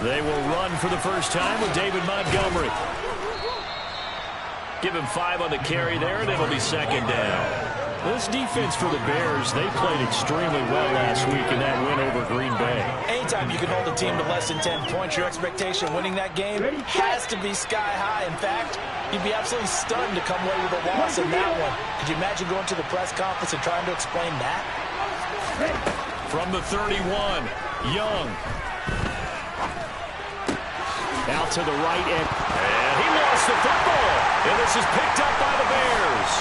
They will run for the first time with David Montgomery. Give him 5 on the carry there, and it'll be second down. This defense for the Bears, they played extremely well last week in that win over Green Bay. Anytime you can hold a team to less than 10 points, your expectation winning that game has to be sky high. In fact, you'd be absolutely stunned to come away with a loss in that one. Could you imagine going to the press conference and trying to explain that? From the 31, Young. Out to the right, and he lost the football. And this is picked up by the Bears.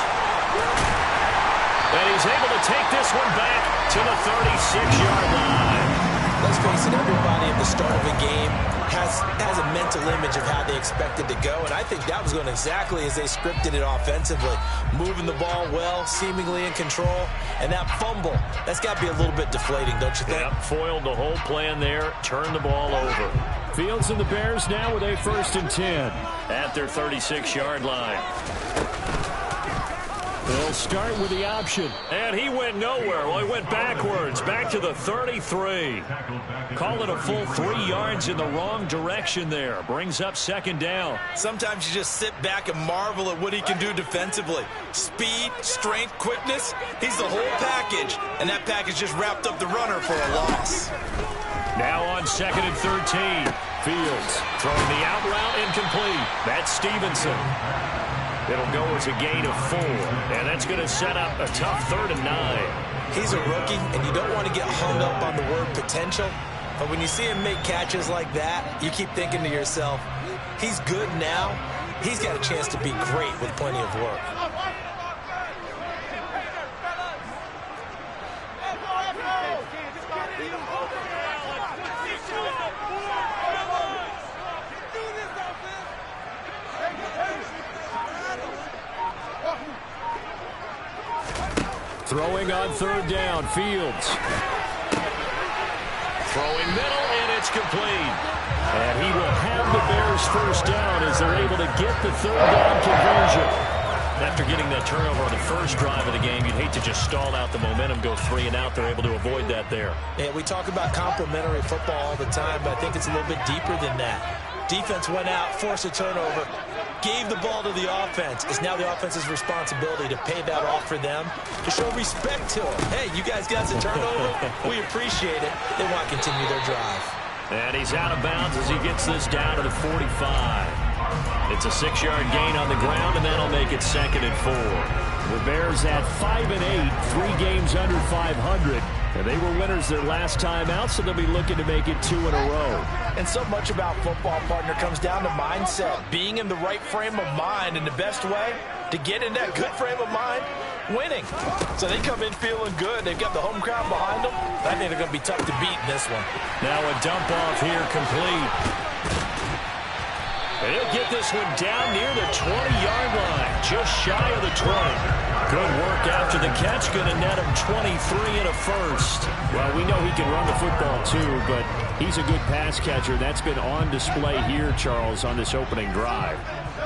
And he's able to take this one back to the 36-yard line. Let's face it, everybody at the start of a game has a mental image of how they expect it to go, and I think that was going exactly as they scripted it offensively. Moving the ball well, seemingly in control, and that fumble, that's got to be a little bit deflating, don't you think? Yep, foiled the whole plan there, turned the ball over. Fields and the Bears now with a 1st and 10 at their 36-yard line. They'll start with the option. And he went nowhere. Well, he went backwards, back to the 33. Call it a full 3 yards in the wrong direction there. Brings up second down. Sometimes you just sit back and marvel at what he can do defensively. Speed, strength, quickness. He's the whole package. And that package just wrapped up the runner for a loss. Now on 2nd and 13. Fields throwing the out route incomplete. That's Stevenson. It'll go as a gain of 4, and that's going to set up a tough 3rd and 9. He's a rookie, and you don't want to get hung up on the word potential, but when you see him make catches like that, you keep thinking to yourself, he's good now. He's got a chance to be great with plenty of work. Throwing on 3rd down, Fields. Throwing middle, and it's complete. And he will have the Bears first down as they're able to get the 3rd down conversion. After getting that turnover on the first drive of the game, you'd hate to just stall out the momentum, go 3 and out. They're able to avoid that there. Yeah, we talk about complementary football all the time, but I think it's a little bit deeper than that. Defense went out, forced a turnover, gave the ball to the offense. It's now the offense's responsibility to pay that off for them, to show respect to them. Hey, you guys got the turnover. We appreciate it. They want to continue their drive. And he's out of bounds as he gets this down to the 45. It's a 6-yard gain on the ground, and that'll make it 2nd and 4. The Bears at 5 and 8, 3 games under 500. And they were winners their last time out, so they'll be looking to make it 2 in a row. And so much about football, partner, comes down to mindset. Being in the right frame of mind, and the best way to get in that good frame of mind, winning. So they come in feeling good. They've got the home crowd behind them. I think they're going to be tough to beat in this one. Now a dump off here complete. And he'll get this one down near the 20-yard line, just shy of the 20. Good work after the catch, going to net him 23 and a first. Well, we know he can run the football too, but he's a good pass catcher. That's been on display here, Charles, on this opening drive.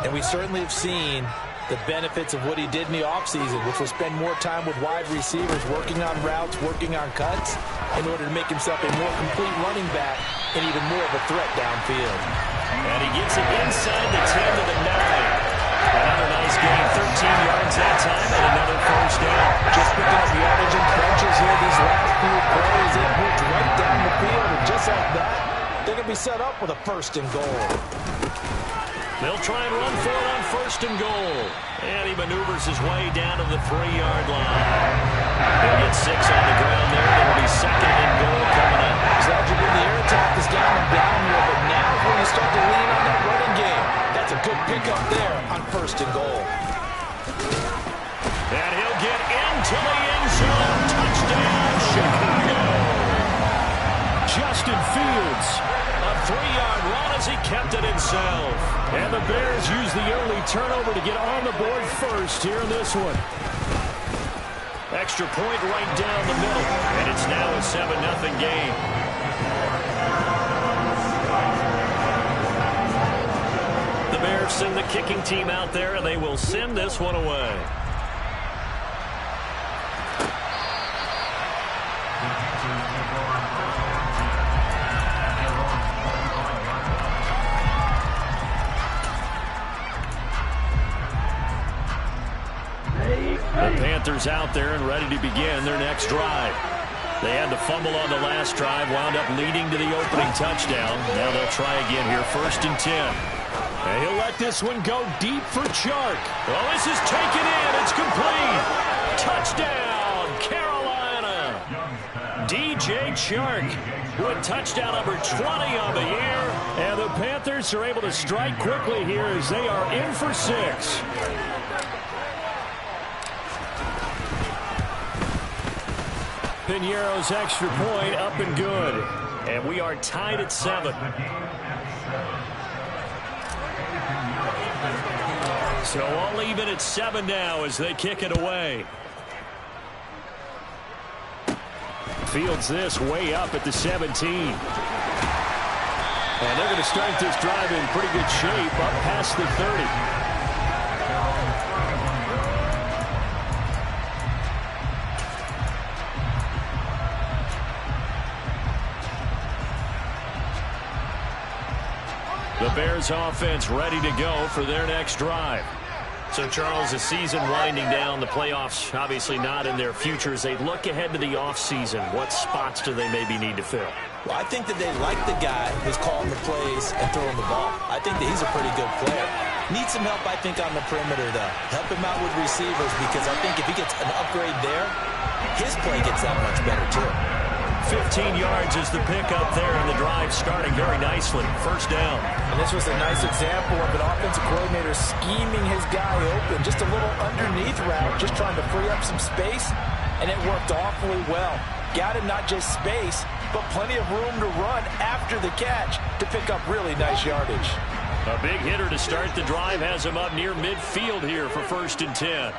And we certainly have seen the benefits of what he did in the offseason, which was spend more time with wide receivers, working on routes, working on cuts, in order to make himself a more complete running back and even more of a threat downfield. And he gets it inside the 10 to the 9. Another nice gain, 13 yards that time, and another first down. Just picking up yardage in trenches here these last few plays. It moved right down the field, and just like that, they're going to be set up with a 1st and goal. They'll try and run for it on 1st and goal. And he maneuvers his way down to the 3-yard line. He'll get 6 on the ground there. It'll be 2nd and goal coming up. Gradually, the air attack has gotten him down here, but now is when you start to lean on that running game. That's a good pickup there on 1st and goal. And he'll get into the end zone. Touchdown, Chicago. Justin Fields, a 3-yard run as he kept it himself. And the Bears use the early turnover to get on the board first here in this one. Extra point right down the middle. And it's now a 7-0 game. The Bears send the kicking team out there, and they will send this one away. Panthers out there and ready to begin their next drive. They had the fumble on the last drive, wound up leading to the opening touchdown. Now they'll try again here, 1st and 10. And he'll let this one go deep for Chark. Well, this is taken in. It's complete. Touchdown, Carolina. DJ Chark with touchdown number 20 on the year. And the Panthers are able to strike quickly here as they are in for 6. Piñeiro's extra point up and good. And we are tied at 7. So all even at 7 now as they kick it away. Fields this way up at the 17. And they're going to start this drive in pretty good shape up past the 30. The Bears offense ready to go for their next drive. So, Charles, the season winding down, the playoffs obviously not in their future. As they look ahead to the offseason, what spots do they maybe need to fill? Well, I think that they like the guy who's calling the plays and throwing the ball. I think that he's a pretty good player. Needs some help, I think, on the perimeter, though. Help him out with receivers, because I think if he gets an upgrade there, his play gets that much better, too. 15 yards is the pickup there, and the drive starting very nicely. 1st down. And this was a nice example of an offensive coordinator scheming his guy open. Just a little underneath route, just trying to free up some space, and it worked awfully well. Got him not just space, but plenty of room to run after the catch to pick up really nice yardage. A big hitter to start the drive has him up near midfield here for 1st and 10.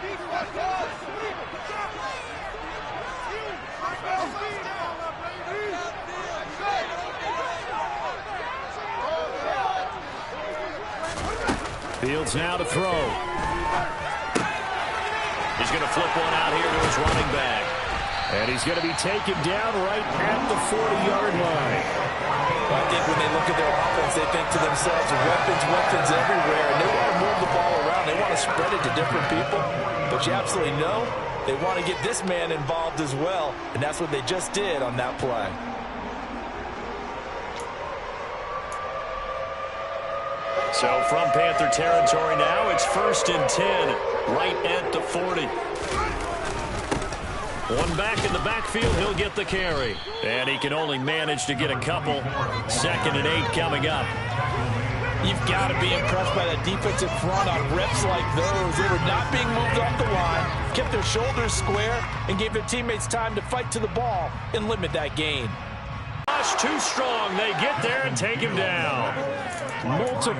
Fields now to throw. He's going to flip one out here to his running back. And he's going to be taken down right at the 40-yard line. Well, I think when they look at their offense, they think to themselves, weapons everywhere. And they want to move the ball around. They want to spread it to different people. But you absolutely know they want to get this man involved as well. And that's what they just did on that play. So from Panther territory now, it's 1st and 10, right at the 40. One back in the backfield, he'll get the carry. And he can only manage to get a couple. 2nd and 8 coming up. You've got to be impressed by the defensive front on reps like those. They were not being moved off the line, kept their shoulders square, and gave their teammates time to fight to the ball and limit that gain. Too strong. They get there and take him down. Multiple